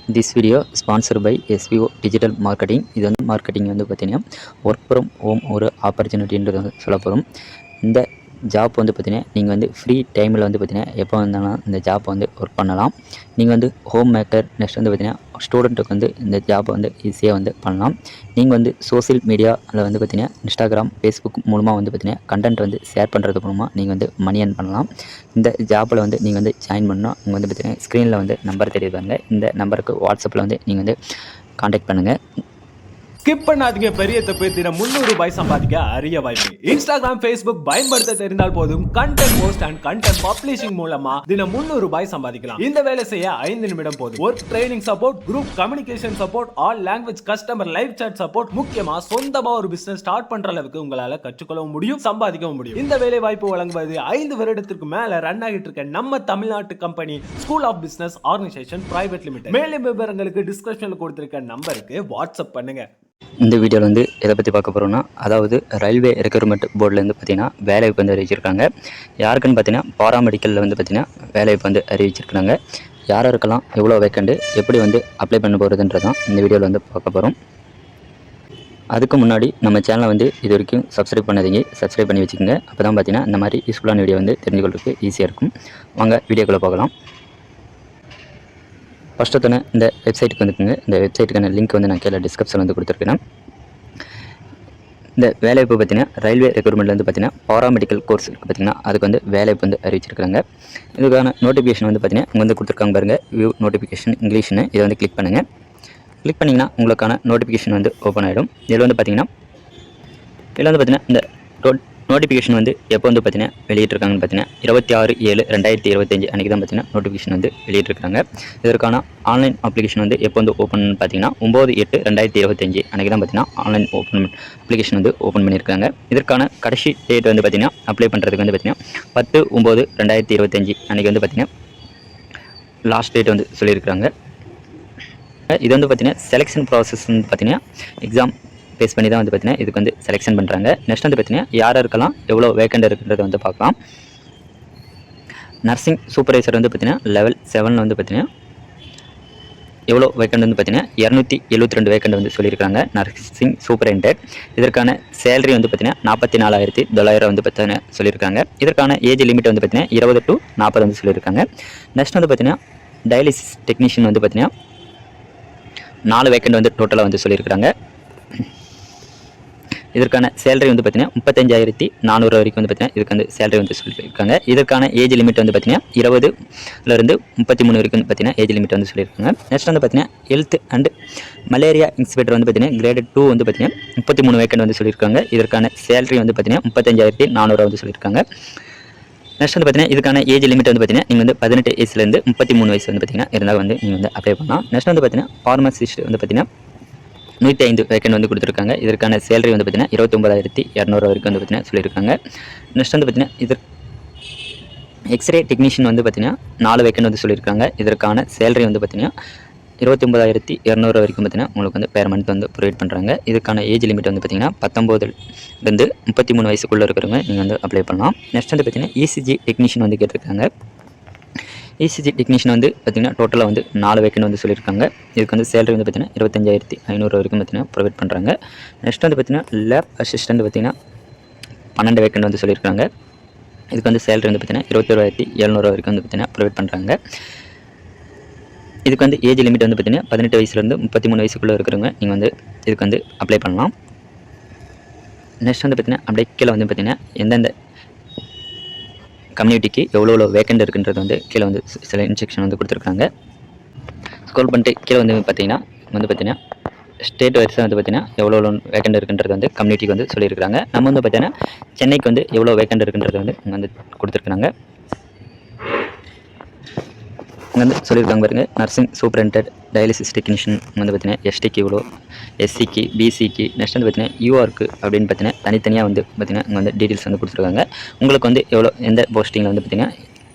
This video sponsored by SVO Digital Marketing. இது வந்து marketing வந்து பார்த்தீங்கன்னா ஒர்க் ஃப்ரம் ஹோம் ஒரு ஆப்பர்ச்சுனிட்டின்றது வந்து சொல்ல போகிறோம். இந்த ஜாப் வந்து பார்த்தீங்கன்னா நீங்கள் வந்து ஃப்ரீ டைமில் வந்து பார்த்தீங்கன்னா எப்போ வந்தாலும் இந்த ஜாப் வந்து ஒர்க் பண்ணலாம். நீங்கள் வந்து ஹோம் மேக்கர் நெக்ஸ்ட் வந்து பார்த்தீங்கன்னா ஸ்டூடெண்ட்டுக்கு வந்து இந்த ஜாப் வந்து ஈஸியாக வந்து பண்ணலாம். நீங்கள் வந்து சோசியல் மீடியாவில் வந்து பார்த்தீங்கன்னா இன்ஸ்டாகிராம், ஃபேஸ்புக் மூலமாக வந்து பார்த்தீங்கன்னா கண்டென்ட் வந்து ஷேர் பண்ணுறது மூலமாக நீங்கள் வந்து மணி ஏர்ன் பண்ணலாம். இந்த ஜாப்பில் வந்து நீங்கள் வந்து ஜாயின் பண்ணால் உங்கள் வந்து பார்த்தீங்கன்னா ஸ்க்ரீனில் வந்து நம்பர் தெரியுதுங்க. இந்த நம்பருக்கு வாட்ஸ்அப்பில் வந்து நீங்கள் வந்து காண்டாக்ட் பண்ணுங்கள். ஸ்கிப் பண்ணாதீங்க. பெரிய தப்பு. தினம் 300 ரூபாய் சம்பாதிக்க அரிய வாய்ப்பு. இன்ஸ்டாகிராம், ஃபேஸ்புக் பயன்படுத்த தெரிந்தால் போதும். Content post and content publishing மூலமா தினம் 300 ரூபாய் சம்பாதிக்கலாம். இந்த வேலை செய்ய 5 நிமிடம் போதும். Work training support, group communication support, all language customer live chat support, முக்கியமா சொந்தமா ஒரு பிசினஸ் ஸ்டார்ட் பண்ற அளவுக்கு உங்களால கற்றுக்கொள்ளவும் முடியும், சம்பாதிக்கவும் முடியும். இந்த வேலை வாய்ப்பு வழங்குவது 5 வருடத்திற்கு மேல ரன் ஆகிட்டு இருக்க நம்ம தமிழ்நாட்டு company school of business organisation private limited. மேலும் விவரங்களுக்கு டிஸ்கிரிப்ஷன்ல கொடுத்திருக்க நம்பருக்கு வாட்ஸ்அப் பண்ணுங்க. இந்த வீடியோவில் வந்து எதை பற்றி பார்க்க போகிறோம்னா, அதாவது ரயில்வே ரெக்ரூட்மெண்ட் போர்டிலேருந்து பார்த்தீங்கன்னா வேலைவாய்ப்பு வந்து அறிவிச்சிருக்காங்க. யாருக்குன்னு பார்த்தீங்கன்னா பாராமெடிக்கலில் வந்து பார்த்தீங்கன்னா வேலைவாய்ப்பு வந்து அறிவிச்சிருக்காங்க. யாருக்கெல்லாம் எவ்வளோ வேக்கண்டு, எப்படி வந்து அப்ளை பண்ண போகிறதுன்றதான் இந்த வீடியோவில் வந்து பார்க்க போகிறோம். அதுக்கு முன்னாடி நம்ம சேனலை வந்து இது வரைக்கும் சப்ஸ்கிரைப் பண்ணாதீங்க, சப்ஸ்கிரைப் பண்ணி வச்சுக்கோங்க. அப்போ தான் பார்த்தீங்கன்னா இந்த மாதிரி யூஸ்ஃபுல்லான வீடியோ வந்து தெரிஞ்சுக்கிறதுக்கு ஈஸியாக இருக்கும். வாங்க வீடியோக்குள்ளே பார்க்கலாம். ஃபஸ்ட்டு தானே இந்த வெப்சைட்டுக்கு வந்துக்குங்க. இந்த வெப்சைட்டுக்கான லிங்க் வந்து நான் கீழே டிஸ்கிரிப்ஷன் வந்து கொடுத்துருக்கேன். இந்த வேலைவாய்ப்பு பார்த்தீங்கன்னா ரயில்வே ரெக்ரூட்மெண்ட்டில் வந்து பார்த்தீங்கன்னா பாராமெடிக்கல் கோர்ஸ் இருக்குது பார்த்தீங்கன்னா அதுக்கு வந்து வேலைவாய்ப்பு வந்து அறிவிச்சிருக்காங்க. இதுக்கான நோட்டிஃபிகேஷன் வந்து பார்த்தீங்கன்னா இங்கே வந்து கொடுத்துருக்காங்க பாருங்கள், வியூ நோட்டிஃபிகேஷன் இங்கிலீஷ்னு. இதை வந்து கிளிக் பண்ணுங்கள். கிளிக் பண்ணிங்கன்னா உங்களுக்கான நோட்டிஃபிகேஷன் வந்து ஓப்பன் ஆகிடும். இதில் வந்து பார்த்தீங்கன்னா இந்த நோட்டிஃபிகேஷன் வந்து எப்போ வந்து பார்த்தீங்கன்னா வெளியிட்டிருக்காங்கன்னு பார்த்தீங்கன்னா 26/7/2025 அன்றைக்கி தான் பார்த்தீங்கன்னா நோட்டிஃபிகேஷன் வந்து வெளியிட்டிருக்காங்க. இதற்கான ஆன்லைன் அப்ளிகேஷன் வந்து எப்போ வந்து ஓப்பன் பார்த்தீங்கன்னா 9/8/2025 அன்றைக்கி தான் பார்த்தீங்கன்னா ஆன்லைன் அப்ளிகேஷன் வந்து ஓப்பன் பண்ணியிருக்காங்க. இதற்கான கடைசி டேட் வந்து பார்த்தீங்கன்னா அப்ளை பண்ணுறதுக்கு வந்து பார்த்தீங்கன்னா 10/9/2025 அன்றைக்கி வந்து பார்த்தீங்கன்னா லாஸ்ட் டேட் வந்து சொல்லியிருக்காங்க. இது வந்து பார்த்தீங்கன்னா செலெக்ஷன் ப்ராசஸ் வந்து பார்த்தீங்கன்னா எக்ஸாம் பேஸ் பண்ணி தான் வந்து பார்த்தீங்கன்னா இதுக்கு வந்து செலெக்ஷன் பண்ணுறாங்க. நெக்ஸ்ட் வந்து பார்த்தீங்கன்னா யார் இருக்கலாம், எவ்வளோ வேக்கண்ட் இருக்குன்றதை வந்து பார்க்கலாம். நர்சிங் சூப்பர்வைசர் வந்து பார்த்தீங்கன்னா லெவல் 7 வந்து பார்த்தீங்கன்னா எவ்வளோ வேக்கண்ட் வந்து பார்த்தீங்கன்னா 272 வேக்கண்ட் வந்து சொல்லியிருக்காங்க. நர்சிங் சூப்பரிண்டென்ட் இதற்கான சேலரி வந்து பார்த்தீங்கன்னா 44,900 வந்து பார்த்தீங்கன்னா சொல்லியிருக்காங்க. இதற்கான ஏஜ் லிமிட் வந்து பார்த்தீங்கன்னா 20 to 40 வந்து சொல்லியிருக்காங்க. நெக்ஸ்ட் வந்து பார்த்தீங்கன்னா டயாலிசிஸ் டெக்னீஷியன் வந்து பார்த்தீங்கன்னா 4 வேக்கண்ட் வந்து டோட்டலாக வந்து சொல்லியிருக்காங்க. இதற்கான சேலரி வந்து பார்த்தீங்கன்னா 35,400 வரைக்கும் வந்து பார்த்தீங்கன்னா இதுக்கு வந்து சேலரி வந்து சொல்லியிருக்காங்க. இதற்கான ஏஜ் லிமிட் வந்து பார்த்தீங்கன்னா 20லேருந்து 33 வரைக்கும் வந்து பார்த்தீங்கன்னா ஏஜ் லிமிட் வந்து சொல்லியிருக்காங்க. நெக்ஸ்ட் வந்து பார்த்தீங்கன்னா ஹெல்த் அண்ட் மலேரியா இன்ஸ்பெக்டர் வந்து பார்த்தீங்கன்னா கிரேட் 2 வந்து பார்த்தீங்கன்னா 33 வேக்கண்ட் வந்து சொல்லியிருக்காங்க. இதற்கான சேலரி வந்து பார்த்தீங்கன்னா 35,400 வந்து சொல்லியிருக்காங்க. நெக்ஸ்ட் வந்து பார்த்தீங்கன்னா இதுக்கான ஏஜ் லிமிட் வந்து பார்த்தீங்கன்னா நீங்கள் வந்து 18 வயசுலேருந்து 33 வயசு வந்து பார்த்தீங்கன்னா இருந்தால் வந்து நீங்கள் வந்து அப்ளை பண்ணலாம். நெக்ஸ்ட் வந்து பார்த்தீங்கன்னா ஃபார்மசிஸ்ட் வந்து பார்த்தீங்கன்னா 105 வேக்கண்ட் வந்து கொடுத்துருக்காங்க. இதற்கான சேலரி வந்து பார்த்தீங்கன்னா 29,200 வரைக்கும் வந்து பார்த்தீங்கன்னா சொல்லியிருக்காங்க. நெக்ஸ்ட் வந்து பார்த்தீங்கன்னா இது எக்ஸ்ரே டெக்னீஷியன் வந்து பார்த்தீங்கன்னா 4 வேக்கண்ட் வந்து சொல்லியிருக்காங்க. இதற்கான சேலரி வந்து பார்த்தீங்கன்னா 29,200 வரைக்கும் பார்த்தீங்கன்னா உங்களுக்கு வந்து பேர் மந்த் வந்து ப்ரொவைட் பண்ணுறாங்க. இதுக்கான ஏஜ் லிமிட் வந்து பார்த்தீங்கன்னா 19லேருந்து 33 வயசுக்குள்ளே இருக்கிறவங்க நீங்கள் வந்து அப்ளை பண்ணலாம். நெக்ஸ்ட் வந்து பார்த்தீங்கன்னா இசிஜி டெக்னீஷியன் வந்து கேட்டிருக்காங்க. இசிஜி டெக்னீஷியன் வந்து பார்த்தீங்கன்னா டோட்டலாக வந்து 4 வேக்கண்ட் வந்து சொல்லியிருக்காங்க. இதுக்கு வந்து சேலரி வந்து பார்த்தீங்கன்னா 25,500 வரைக்கும் பார்த்தீங்கன்னா ப்ரொவைட் பண்ணுறாங்க. நெக்ஸ்ட் வந்து பார்த்தீங்கன்னா லேப் அசிஸ்டன்ட் பார்த்தீங்கன்னா 12 வேக்கண்ட் வந்து சொல்லியிருக்காங்க. இதுக்கு வந்து சேலரி வந்து பார்த்தீங்கன்னா 21,700 வரைக்கும் வந்து பார்த்தீங்கன்னா ப்ரொவைட் பண்ணுறாங்க. இதுக்கு வந்து ஏஜ் லிமிட் வந்து பார்த்தீங்கன்னா 18 வயசுலேருந்து 33 வயசுக்குள்ளே இருக்கிறவங்க நீங்கள் வந்து இதுக்கு வந்து அப்ளை பண்ணலாம். நெக்ஸ்ட் வந்து பார்த்தீங்கன்னா அப்படியே கீழே வந்து பார்த்தீங்கன்னா எந்தெந்த கம்யூனிட்டிக்கு எவ்வளோ வேக்கண்ட் இருக்குன்றது வந்து கீழே வந்து சில இன்ஸ்ட்ரக்ஷன் வந்து கொடுத்துருக்காங்க. ஸ்க்ரோல் பண்ணிட்டு கீழே வந்து பார்த்தீங்கன்னா ஸ்டேட் வைஸாக வந்து பார்த்தீங்கன்னா எவ்வளோ வேக்கண்ட் இருக்குன்றது வந்து கம்யூனிட்டிக்கு வந்து சொல்லியிருக்காங்க. நம்ம வந்து பார்த்தீங்கன்னா சென்னைக்கு வந்து எவ்வளோ வேக்கண்ட் இருக்குன்றது வந்து இங்கே வந்து கொடுத்துருக்காங்க. இங்கே வந்து சொல்லியிருக்காங்க பாருங்கள், நர்சிங் சூப்பரிண்டென்ட், டயாலிசிஸ் டெக்னீஷியன் வந்து பார்த்தீங்கன்னா எஸ்டிக்கு இவ்வளோ, எஸ்சிக்கு, பிசிக்கு, நெக்ஸ்ட் வந்து பார்த்தீங்கன்னா யூஆருக்கு அப்படின்னு பார்த்தீங்கன்னா தனித்தனியாக வந்து பார்த்தீங்கன்னா இங்கே வந்து டீட்டெயில்ஸ் வந்து கொடுத்துருக்காங்க. உங்களுக்கு வந்து எவ்வளோ எந்த போஸ்டிங்கில் வந்து பார்த்தீங்கன்னா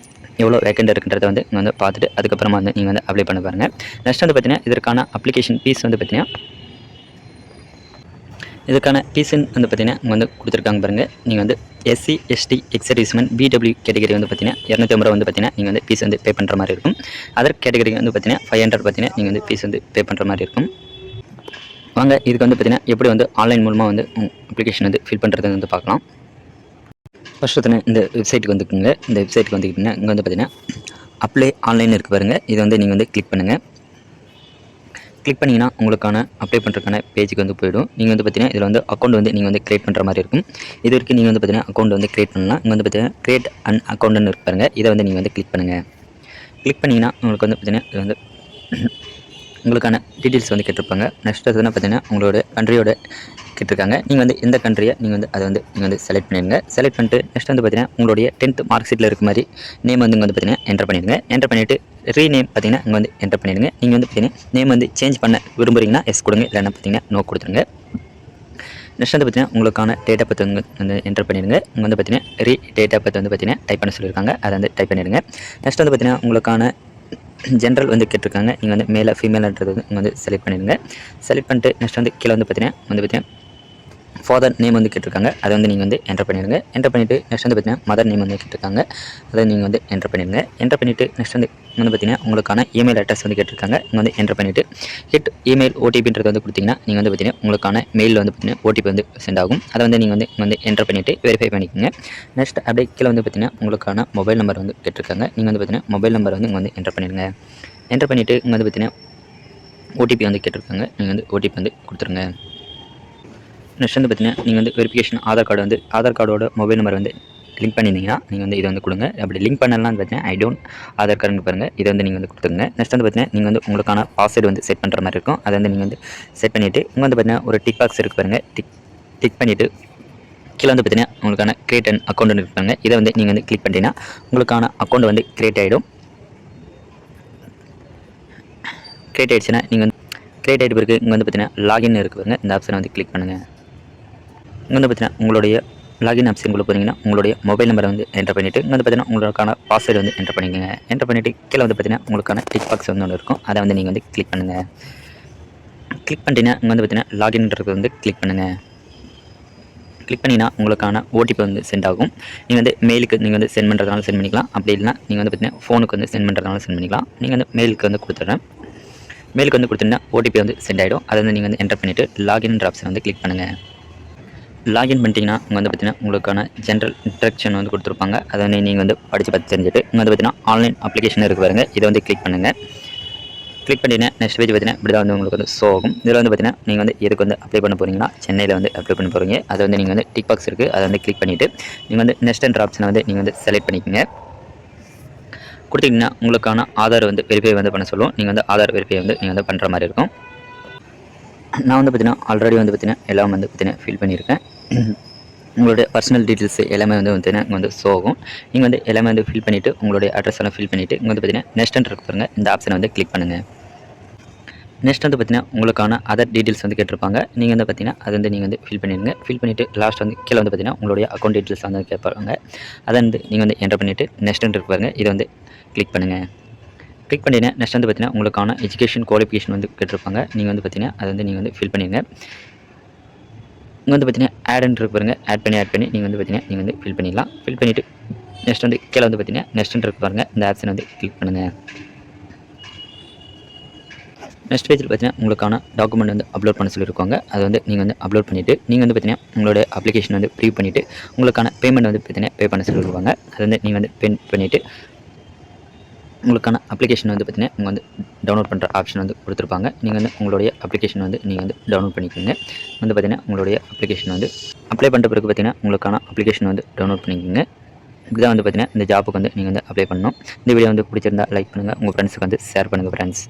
எவ்வளோ வேக்கண்ட் இருக்குன்றதை வந்து இங்கே வந்து பார்த்துட்டு அதுக்கப்புறமா வந்து நீங்கள் வந்து அப்ளை பண்ண பாருங்கள். நெக்ஸ்ட் வந்து பார்த்தீங்கன்னா இதற்கான அப்ளிகேஷன் ஃபீஸ் வந்து பார்த்தீங்கன்னா இதுக்கான ஃபீஸ்ன்னு வந்து பார்த்தீங்கன்னா இங்கே வந்து கொடுத்துருக்காங்க பாருங்கள். நீங்கள் வந்து SC ST ex servicemen PW category வந்து பார்த்தீங்கன்னா 250 வந்து பார்த்தீங்கன்னா நீங்கள் வந்து ஃபீஸ் வந்து பே பண்ணுற மாதிரி இருக்கும். அதர் கேட்டகரி வந்து பார்த்தீங்கன்னா 500 பார்த்தீங்கன்னா நீங்கள் வந்து ஃபீஸ் வந்து பே பண்ணுற மாதிரி இருக்கும். வாங்க இதுக்கு வந்து பார்த்தீங்கன்னா எப்படி வந்து ஆன்லைன் மூலமாக வந்து அப்ளிகேஷன் வந்து ஃபில் பண்ணுறது வந்து பார்க்கலாம். ஃபர்ஸ்ட் வந்து இந்த வெப்சைட்டுக்கு வந்துக்குங்க. இந்த வெப்சைட்டுக்கு வந்துக்கிட்டிங்கன்னா இங்கே வந்து பார்த்தீங்கன்னா அப்ளை ஆன்லைன் இருக்குது பாருங்கள். இதை வந்து நீங்கள் வந்து கிளிக் பண்ணுங்கள். கிளிக் பண்ணிங்கன்னா உங்களுக்கான அப்ளை பண்ணுறதுக்கான பேஜுக்கு வந்து போய்டும். நீங்கள் வந்து பார்த்தீங்கன்னா இதில் வந்து அக்கௌண்ட் வந்து நீங்கள் வந்து கிரியேட் பண்ணுற மாதிரி இருக்கும். இது வரைக்கும் நீங்கள் வந்து பார்த்தீங்கன்னா அக்கௌண்ட் வந்து கிரியேட் பண்ணலாம். இங்கே வந்து பார்த்தீங்கன்னா கிரியேட் அன் அக்கௌண்ட்னு இருக்கு பாருங்கள். இதை வந்து நீங்கள் வந்து கிளிக் பண்ணுங்கள். கிளிக் பண்ணிங்கன்னா உங்களுக்கு வந்து பார்த்தீங்கன்னா இது வந்து உங்களுக்கான டீட்டெயில்ஸ் வந்து கேட்டிருப்பாங்க. நெக்ஸ்ட் வந்து பார்த்தீங்கன்னா உங்களோட கண்ட்ரியோட கேட்டிருக்காங்க. நீங்கள் வந்து எந்த கண்ட்ரியை நீங்கள் வந்து அதை வந்து நீங்கள் வந்து செலக்ட் பண்ணிடுங்க. செலக்ட் பண்ணிட்டு நெக்ஸ்ட் வந்து பார்த்தீங்கன்னா உங்களுடைய 10th மார்க் ஷீட்டில் இருக்க மாதிரி நேம் வந்து இங்கே வந்து பார்த்தீங்கன்னா என்டர் பண்ணிடுங்க. என்டர் பண்ணிவிட்டு ரீநேம் பார்த்தீங்கன்னா இங்கே வந்து என்டர் பண்ணிடுங்க. நீங்கள் வந்து பார்த்தீங்கன்னா நேம் வந்து சேஞ்ச் பண்ண விரும்புகிறீங்கன்னா எஸ் கொடுங்க, இல்லைன்னா பார்த்தீங்கன்னா நோ கொடுத்துருங்க. நெக்ஸ்ட் வந்து பார்த்தீங்கன்னா உங்களுக்கான டேட்டா பற்றி வந்து என்டர் பண்ணிடுங்க. இங்கே வந்து பார்த்தீங்கன்னா டேட்டா பற்றி வந்து பார்த்தீங்கன்னா டைப் பண்ண சொல்லியிருக்காங்க, அதை வந்து டைப் பண்ணிடுங்க. நெக்ஸ்ட் வந்து பார்த்தீங்கன்னா உங்களுக்கான ஜென்ரல் வந்து கேட்டிருக்காங்க. நீங்கள் வந்து மேலே ஃபீமேல்ன்றது வந்து இங்கே வந்து செலக்ட் பண்ணிடுங்க. செலக்ட் பண்ணிட்டு நெக்ஸ்ட் வந்து கீழே வந்து பார்த்தீங்கன்னா ஃபாதர் நேம் வந்து கேட்டிருக்காங்க, அதை வந்து நீங்கள் வந்து என்டர் பண்ணிடுங்க. என்டர் பண்ணிவிட்டு நெக்ஸ்ட் வந்து பார்த்தீங்கன்னா மதர் நேம் வந்து கேட்டிருக்காங்க, அதை நீங்கள் வந்து என்டர் பண்ணிடுங்க. என்டர் பண்ணிவிட்டு நெக்ஸ்ட் வந்து பார்த்தீங்கன்னா உங்களுக்கான இமெயில் அட்ரஸ் வந்து கேட்டிருக்காங்க, இங்கே வந்து என்டர் பண்ணிவிட்டு ஹிட் இமெயில் ஓடிபின்றது வந்து கொடுத்தீங்கன்னா நீங்கள் வந்து பார்த்தீங்கன்னா உங்களுக்கான மெயில் வந்து பார்த்தீங்கன்னா ஓடிபி வந்து சென்ட் ஆகும். அதை வந்து நீங்கள் வந்து என்டர் பண்ணிவிட்டு வெரிஃபை பண்ணிக்கோங்க. நெக்ஸ்ட் அப்படியே கீழே வந்து பார்த்தீங்கன்னா உங்களுக்கான மொபைல் நம்பர் வந்து கேட்டிருக்காங்க. நீங்கள் வந்து பார்த்தீங்கன்னா மொபைல் நம்பர் வந்து இங்கே வந்து என்டர் பண்ணிடுங்க. என்டர் பண்ணிவிட்டு இங்கே வந்து பார்த்தீங்கன்னா ஓடிபி வந்து கேட்டிருக்காங்க, நீங்கள் வந்து ஓடிபி வந்து கொடுத்துருங்க. நெக்ஸ்ட் வந்து பார்த்தீங்கன்னா நீங்கள் வந்து வெரிஃபிகேஷன் ஆதார் கார்டோட மொபைல் நம்பர் வந்து லிங்க் பண்ணியிருந்தீங்கன்னா நீங்கள் வந்து இதை வந்து கொடுங்க. அப்படி லிங்க் பண்ணலாம் பார்த்தீங்கன்னா ஐ டோன்ட் ஆதார் கார்டுன்னு பாருங்கள், இதை வந்து நீங்கள் வந்து கொடுத்துருங்க. நெக்ஸ்ட் வந்து பார்த்தீங்கன்னா நீங்கள் வந்து உங்களுக்கான பாஸ்வேர்டு வந்து செட் பண்ணுற மாதிரி இருக்கும். அதை வந்து நீங்கள் வந்து செட் பண்ணிவிட்டு இங்கே வந்து பார்த்தீங்கன்னா ஒரு டிக் பாக்ஸ் இருக்குது பாருங்கள். டிக் பண்ணிவிட்டு கீழே வந்து பார்த்தீங்கன்னா உங்களுக்கான கிரியேட் அண்ட் அக்கௌண்ட் இருப்பாங்க. இதை வந்து நீங்கள் வந்து கிளிக் பண்ணிட்டீங்கன்னா உங்களுக்கான அக்கௌண்ட் வந்து கிரியேட் ஆகிடும். கிரியேட் ஆகிடுச்சுன்னா நீங்கள் வந்து கிரியேட் ஆகிட்டு பிறகு இங்கே வந்து பார்த்தீங்கன்னா லாகின் இருக்குது பாருங்கள். இந்த ஆப்ஷனை வந்து கிளிக் பண்ணுங்கள். இங்கே வந்து பார்த்தீங்கன்னா உங்களுடைய லாகின் ஆப்ஷனுக்குள்ளே போனீங்கன்னா உங்களுடைய மொபைல் நம்பரை வந்து என்டர் பண்ணிவிட்டு இங்கே வந்து பார்த்தீங்கன்னா உங்களுக்கான பாஸ்வேர்டு வந்து என்டர் பண்ணிக்கோங்க. என்டர் பண்ணிவிட்டு கீழே வந்து பார்த்தீங்கன்னா உங்களுக்கான டிக் பாக்ஸ் வந்து ஒன்று இருக்கும், அதை வந்து நீங்கள் வந்து கிளிக் பண்ணுங்கள். கிளிக் பண்ணிட்டீங்கன்னா இங்கே வந்து பார்த்தீங்கன்னா லாகின்ன்றது வந்து கிளிக் பண்ணுங்கள். கிளிக் பண்ணிங்கன்னா உங்களுக்கான ஓடிபி வந்து சென்ட் ஆகும். நீங்கள் வந்து மெயிலுக்கு நீங்கள் வந்து சென்ட் பண்ணுறதுனால சென்ட் பண்ணிக்கலாம், அப்படி இல்லைனா நீங்கள் வந்து பார்த்தீங்கன்னா ஃபோனுக்கு வந்து சென்ட் பண்ணுறதுனால சென்ட் பண்ணிக்கலாம். நீங்கள் வந்து மெயிலுக்கு வந்து கொடுத்துட்றேன். மெயிலுக்கு வந்து கொடுத்தீங்கன்னா ஓடிபி வந்து சென்ட் ஆகிடும். அதை வந்து நீங்கள் வந்து என்டர் பண்ணிவிட்டு லாகின்ன்ற ஆப்ஷன் வந்து கிளிக் பண்ணுங்கள். லாகின் பண்ணிட்டீங்கன்னா இங்கே வந்து பார்த்தீங்கன்னா உங்களுக்கான ஜென்ரல் இன்ஸ்ட்ரக்ஷன் வந்து கொடுத்துருப்பாங்க, அதை வந்து நீங்கள் வந்து படித்து பார்த்து தெரிஞ்சுட்டு இங்கே வந்து பார்த்தீங்கன்னா ஆன்லைன் அப்ளிகேஷன் இருக்குது பாருங்க, இதை வந்து கிளிக் பண்ணுங்கள். கிளிக் பண்ணிட்டீங்கன்னா நெக்ஸ்ட் பேஜ் பார்த்தீங்கன்னா இப்படி தான் வந்து உங்களுக்கு வந்து ஷோ ஆகும். இதில் வந்து பார்த்தீங்கன்னா நீங்கள் வந்து எதுக்கு வந்து அப்ளை பண்ண போகிறீங்கன்னா சென்னையில் வந்து அப்ளை பண்ண போகிறீங்க. அதை வந்து நீங்கள் வந்து டிக் பாக்ஸ் இருக்குது, அதை வந்து கிளிக் பண்ணிவிட்டு நீங்கள் வந்து நெக்ஸ்ட்ன்ற ஆப்ஷனை வந்து நீங்கள் வந்து செலக்ட் பண்ணிக்கோங்க. கொடுத்தீங்கன்னா உங்களுக்கான ஆதார் வந்து வெரிஃபை வந்து பண்ண சொல்லுவோம். நீங்கள் வந்து ஆதார் வெரிஃபை வந்து நீங்கள் வந்து பண்ணுற மாதிரி இருக்கும். நான் வந்து பார்த்தீங்கன்னா ஆல்ரெடி வந்து பார்த்தீங்கன்னா எல்லாம் வந்து பார்த்தீங்கன்னா ஃபில் பண்ணியிருக்கேன். உங்களுடைய பர்சனல் டீட்டெயில்ஸ் எல்லாமே வந்து பார்த்தீங்கன்னா இங்கே வந்து ஷோ ஆகும். நீங்கள் வந்து எல்லாமே வந்து ஃபில் பண்ணிவிட்டு உங்களுடைய அட்ரஸ் எல்லாம் ஃபில் பண்ணிவிட்டு இங்கே வந்து பார்த்தீங்கன்னா நெக்ஸ்ட் இருக்கு பாருங்க, இந்த ஆப்ஷனை வந்து கிளிக் பண்ணுங்கள். நெக்ஸ்ட் வந்து பார்த்தீங்கன்னா உங்களுக்கான அதர் டீட்டெயில்ஸ் வந்து கேட்டிருப்பாங்க. நீங்கள் வந்து பார்த்தீங்கன்னா அது வந்து நீங்கள் வந்து ஃபில் பண்ணிடுங்க. ஃபில் பண்ணிவிட்டு லாஸ்ட் வந்து கீழே வந்து பார்த்தீங்கன்னா உங்களுடைய அக்கௌண்ட் டீட்டெயில்ஸ் வந்து கேட்பாங்க. அதை வந்து நீங்கள் வந்து என்டர் பண்ணிவிட்டு நெக்ஸ்ட் இருக்கு பாருங்க, இதை வந்து கிளிக் பண்ணுங்கள். கிளிக் பண்ணிங்கன்னா நெக்ஸ்ட் வந்து பார்த்தீங்கன்னா உங்களுக்கான எஜுகேஷன் குவாலிஃபிகேஷன் வந்து கேட்டிருப்பாங்க. நீங்கள் வந்து பார்த்தீங்கன்னா அதை வந்து நீங்கள் வந்து ஃபில் பண்ணிடுங்க. இங்கே வந்து பார்த்தீங்கன்னா ஆட்ன்னு இருக்கு பாருங்க, ஆட் பண்ணி நீங்கள் வந்து பார்த்தீங்கன்னா நீங்கள் வந்து ஃபில் பண்ணிடலாம். ஃபில் பண்ணிவிட்டு நெக்ஸ்ட் வந்து கீழே வந்து பார்த்தீங்கன்னா நெக்ஸ்ட் இருக்கு பாருங்க, இந்த ஆப்ஷன் வந்து கிளிக் பண்ணுங்கள். நெக்ஸ்ட் பேஜில் பார்த்தீங்கன்னா உங்களுக்கான டாக்குமெண்ட் வந்து அப்லோட் பண்ண சொல்லியிருக்காங்க. அதை வந்து நீங்கள் வந்து அப்லோட் பண்ணிவிட்டு நீங்கள் வந்து பார்த்தீங்கன்னா உங்களுடைய அப்ளிகேஷன் வந்து ப்ரீவ் பண்ணிவிட்டு உங்களுக்கான பேமெண்ட் வந்து பார்த்தீங்கன்னா பே பண்ண சொல்லியிருக்காங்க. அதை வந்து நீங்கள் வந்து பே பண்ணிவிட்டு உங்களுக்கான அப்ளிகேஷன் வந்து பார்த்தீங்கன்னா இங்கே வந்து டவுன்லோட் பண்ணுற ஆப்ஷன் வந்து கொடுத்துருப்பாங்க. நீங்கள் வந்து உங்களுடைய அப்ளிகேஷன் வந்து நீங்கள் வந்து டவுன்லோட் பண்ணிக்கோங்க. வந்து பார்த்தீங்கன்னா உங்களுடைய அப்ளிகேஷன் வந்து அப்ளை பண்ணுற பிறகு பார்த்தீங்கன்னா உங்களுக்கான அப்ளிகேஷன் வந்து டவுன்லோட் பண்ணிக்கோங்க. இப்படி தான் வந்து பார்த்தீங்கன்னா இந்த ஜாப்புக்கு வந்து நீங்கள் வந்து அப்ளை பண்ணணும். இந்த வீடியோ வந்து பிடிச்சிருந்தா லைக் பண்ணுங்கள், உங்கள் ஃப்ரெண்ட்ஸுக்கு வந்து ஷேர் பண்ணுங்கள் ஃப்ரெண்ட்ஸ்.